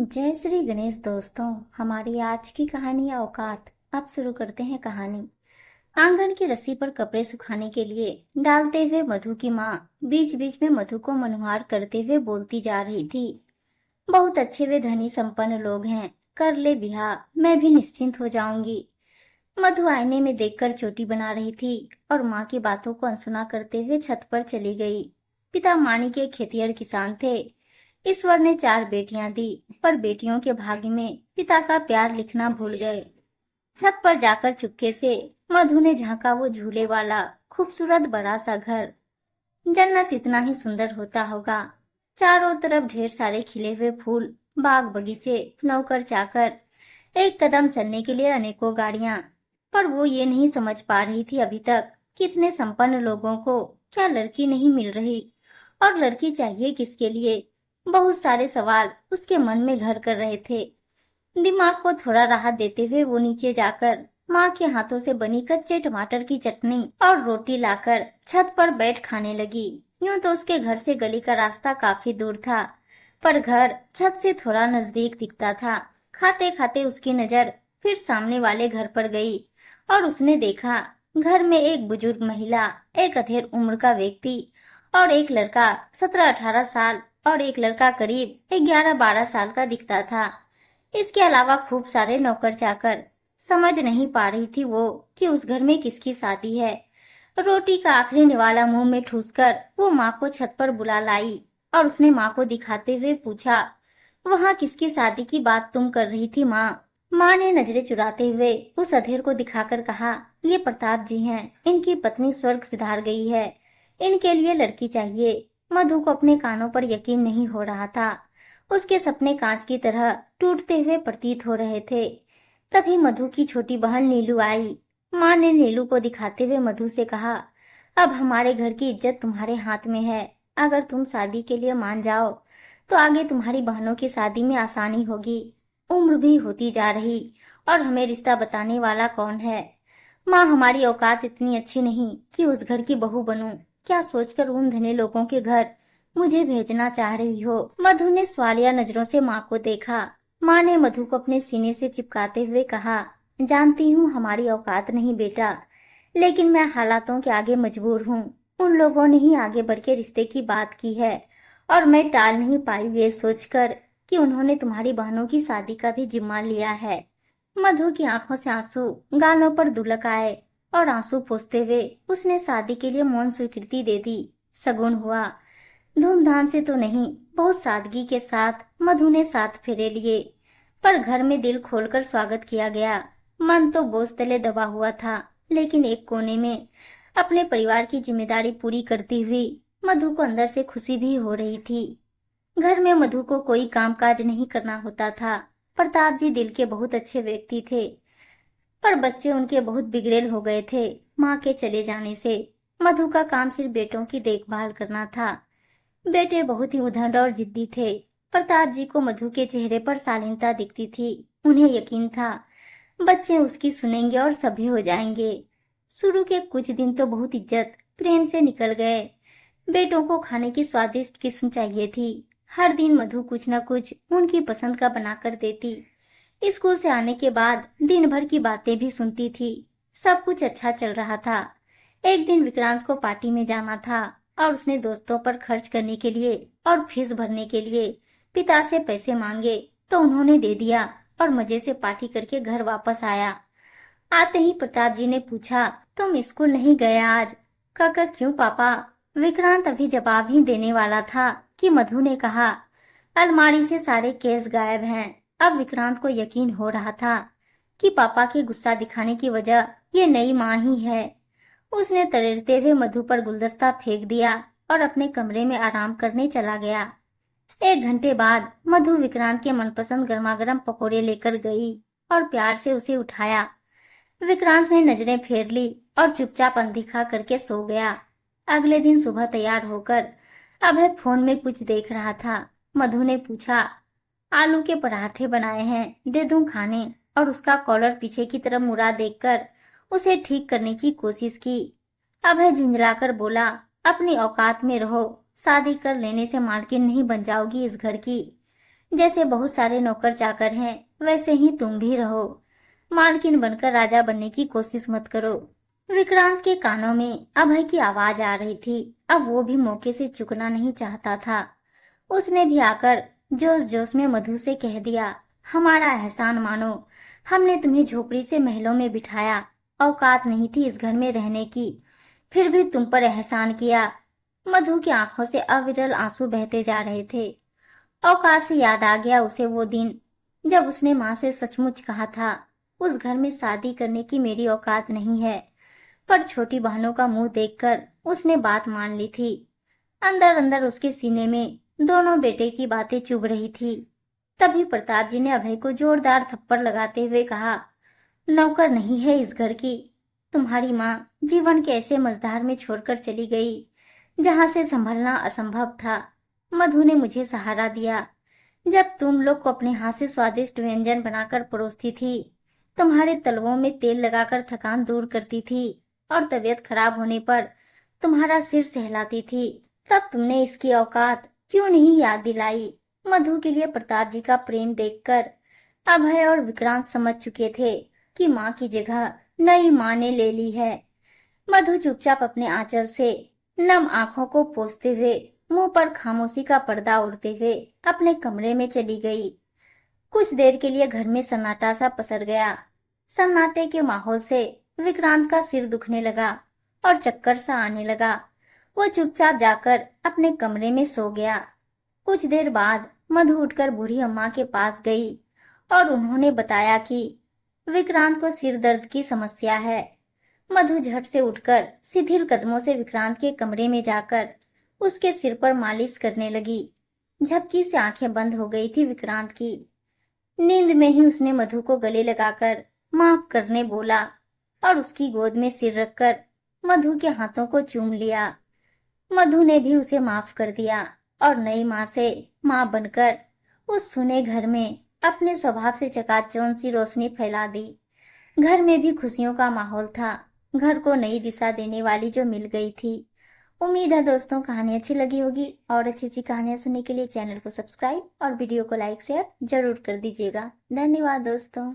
जय श्री गणेश दोस्तों। हमारी आज की कहानी औकात। अब शुरू करते हैं कहानी। आंगन की रस्सी पर कपड़े सुखाने के लिए डालते हुए मधु की माँ बीच बीच में मधु को मनुहार करते हुए बोलती जा रही थी। बहुत अच्छे वे धनी संपन्न लोग हैं, कर ले बिहा, मैं भी निश्चिंत हो जाऊंगी। मधु आईने में देखकर चोटी बना रही थी और माँ की बातों को अनसुना करते हुए छत पर चली गई। पिता मानी के खेतिहर किसान थे। ईश्वर ने 4 बेटियां दी, पर बेटियों के भाग्य में पिता का प्यार लिखना भूल गए। छत पर जाकर चुपके से मधु ने झांका वो झूले वाला खूबसूरत बड़ा सा घर। जन्नत इतना ही सुंदर होता होगा। चारों तरफ ढेर सारे खिले हुए फूल, बाग बगीचे, नौकर चाकर, एक कदम चलने के लिए अनेकों गाड़ियां। पर वो ये नहीं समझ पा रही थी अभी तक कि इतने संपन्न लोगों को क्या लड़की नहीं मिल रही, और लड़की चाहिए किसके लिए। बहुत सारे सवाल उसके मन में घर कर रहे थे। दिमाग को थोड़ा राहत देते हुए वो नीचे जाकर माँ के हाथों से बनी कच्चे टमाटर की चटनी और रोटी लाकर छत पर बैठ खाने लगी। यूं तो उसके घर से गली का रास्ता काफी दूर था, पर घर छत से थोड़ा नजदीक दिखता था। खाते खाते उसकी नजर फिर सामने वाले घर पर गई और उसने देखा घर में एक बुजुर्ग महिला, एक अधेड़ उम्र का व्यक्ति और एक लड़का 17-18 साल और एक लड़का करीब 11-12 साल का दिखता था। इसके अलावा खूब सारे नौकर चाकर। समझ नहीं पा रही थी वो कि उस घर में किसकी शादी है। रोटी का आखिरी निवाला मुंह में ठूसकर वो माँ को छत पर बुला लाई और उसने माँ को दिखाते हुए पूछा, वहाँ किसकी शादी की बात तुम कर रही थी माँ? माँ ने नजरें चुराते हुए उस अधेड़ को दिखाकर कहा, ये प्रताप जी हैं, इनकी पत्नी स्वर्ग सिधार गई है, इनके लिए लड़की चाहिए। मधु को अपने कानों पर यकीन नहीं हो रहा था। उसके सपने कांच की तरह टूटते हुए प्रतीत हो रहे थे। तभी मधु की छोटी बहन नीलू आई। माँ ने नीलू को दिखाते हुए मधु से कहा, अब हमारे घर की इज्जत तुम्हारे हाथ में है। अगर तुम शादी के लिए मान जाओ तो आगे तुम्हारी बहनों की शादी में आसानी होगी। उम्र भी होती जा रही और हमें रिश्ता बताने वाला कौन है? माँ, हमारी औकात इतनी अच्छी नहीं कि उस घर की बहू बनूं। क्या सोचकर उन धनी लोगों के घर मुझे भेजना चाह रही हो? मधु ने सवालिया नजरों से माँ को देखा। माँ ने मधु को अपने सीने से चिपकाते हुए कहा, जानती हूँ हमारी औकात नहीं बेटा, लेकिन मैं हालातों के आगे मजबूर हूँ। उन लोगों ने ही आगे बढ़ के रिश्ते की बात की है और मैं टाल नहीं पाई ये सोचकर कि उन्होंने तुम्हारी बहनों की शादी का भी जिम्मा लिया है। मधु की आंखों से आंसू गालों पर दुलक आए और आंसू पोंछते हुए उसने शादी के लिए मौन स्वीकृति दे दी। शगुन हुआ। धूमधाम से तो नहीं, बहुत सादगी के साथ मधु ने 7 फेरे लिए, पर घर में दिल खोलकर स्वागत किया गया। मन तो बोझ तले दबा हुआ था, लेकिन एक कोने में अपने परिवार की जिम्मेदारी पूरी करती हुई मधु को अंदर से खुशी भी हो रही थी। घर में मधु को कोई कामकाज नहीं करना होता था। प्रताप जी दिल के बहुत अच्छे व्यक्ति थे, पर बच्चे उनके बहुत बिगड़ेल हो गए थे माँ के चले जाने से। मधु का काम सिर्फ बेटों की देखभाल करना था। बेटे बहुत ही उद्दंड और जिद्दी थे। प्रताप जी को मधु के चेहरे पर शालीनता दिखती थी। उन्हें यकीन था बच्चे उसकी सुनेंगे और सभ्य हो जाएंगे। शुरू के कुछ दिन तो बहुत इज्जत प्रेम से निकल गए। बेटों को खाने की स्वादिष्ट किस्म चाहिए थी। हर दिन मधु कुछ न कुछ उनकी पसंद का बनाकर देती। स्कूल से आने के बाद दिन भर की बातें भी सुनती थी। सब कुछ अच्छा चल रहा था। एक दिन विक्रांत को पार्टी में जाना था और उसने दोस्तों पर खर्च करने के लिए और फीस भरने के लिए पिता से पैसे मांगे तो उन्होंने दे दिया और मजे से पार्टी करके घर वापस आया। आते ही प्रताप जी ने पूछा, तुम स्कूल नहीं गए आज? काका, क्यों पापा? विक्रांत अभी जवाब ही देने वाला था कि मधु ने कहा, अलमारी से सारे केस गायब हैं। अब विक्रांत को यकीन हो रहा था कि पापा के गुस्सा दिखाने की वजह ये नई माँ ही है। उसने तरेरते हुए मधु पर गुलदस्ता फेंक दिया और अपने कमरे में आराम करने चला गया। 1 घंटे बाद मधु विक्रांत के मनपसंद गर्मा गर्म पकौड़े लेकर गई और प्यार से उसे उठाया। विक्रांत ने नजरें फेर ली और चुपचाप अनदेखा करके सो गया। अगले दिन सुबह तैयार होकर अभय फोन में कुछ देख रहा था। मधु ने पूछा, आलू के पराठे बनाए हैं, दे दूं खाने? और उसका कॉलर पीछे की तरफ मुड़ा देखकर उसे ठीक करने की कोशिश की। अभय झुंझलाकर बोला, अपनी औकात में रहो, शादी कर लेने से मालकिन नहीं बन जाओगी इस घर की। जैसे बहुत सारे नौकर चाकर हैं, वैसे ही तुम भी रहो। मालकिन बनकर राजा बनने की कोशिश मत करो। विक्रांत के कानों में अभय की आवाज आ रही थी। अब वो भी मौके से चुकना नहीं चाहता था। उसने भी आकर जोश जोश में मधु से कह दिया, हमारा एहसान मानो। हमने तुम्हें झोपड़ी से महलों में बिठाया, औकात नहीं थी इस घर में रहने की, फिर भी तुम पर एहसान किया। मधु की आंखों से अविरल आंसू बहते जा रहे थे। औकात से याद आ गया उसे वो दिन, जब उसने माँ से सचमुच कहा था, उस घर में शादी करने की मेरी औकात नहीं है। पर छोटी बहनों का मुंह देखकर उसने बात मान ली थी। अंदर अंदर उसके सीने में दोनों बेटे की बातें चुभ रही थी। तभी प्रताप जी ने अभय को जोरदार थप्पड़ लगाते हुए कहा, नौकर नहीं है इस घर की। तुम्हारी माँ जीवन के ऐसे मझधार में छोड़कर चली गई, जहाँ से संभलना असंभव था। मधु ने मुझे सहारा दिया। जब तुम लोग को अपने हाथ से स्वादिष्ट व्यंजन बनाकर परोसती थी, तुम्हारे तलवों में तेल लगाकर थकान दूर करती थी और तबीयत खराब होने पर तुम्हारा सिर सहलाती थी, तब तुमने इसकी औकात क्यों नहीं याद दिलाई। मधु के लिए प्रताप जी का प्रेम देखकर अभय और विक्रांत समझ चुके थे कि माँ की जगह नई माँ ने ले ली है। मधु चुपचाप अपने आंचल से नम आंखों को पोंछते हुए मुंह पर खामोशी का पर्दा ओढ़ते हुए अपने कमरे में चली गई। कुछ देर के लिए घर में सन्नाटा सा पसर गया। सन्नाटे के माहौल से विक्रांत का सिर दुखने लगा और चक्कर सा आने लगा। वो चुपचाप जाकर अपने कमरे में सो गया। कुछ देर बाद मधु उठकर बूढ़ी अम्मा के पास गई और उन्होंने बताया कि विक्रांत को सिर दर्द की समस्या है। मधु झट से उठकर शिथिल कदमों से विक्रांत के कमरे में जाकर उसके सिर पर मालिश करने लगी। झपकी से आंखें बंद हो गई थी विक्रांत की। नींद में ही उसने मधु को गले लगाकर माफ करने बोला और उसकी गोद में सिर रखकर मधु के हाथों को चूम लिया। मधु ने भी उसे माफ कर दिया और नई माँ से माँ बनकर उस सुने घर में अपने स्वभाव से चकाचौंध सी रोशनी फैला दी। घर में भी खुशियों का माहौल था। घर को नई दिशा देने वाली जो मिल गई थी। उम्मीद है दोस्तों कहानी अच्छी लगी होगी, और अच्छी अच्छी कहानियां सुनने के लिए चैनल को सब्सक्राइब और वीडियो को लाइक शेयर जरूर कर दीजिएगा। धन्यवाद दोस्तों।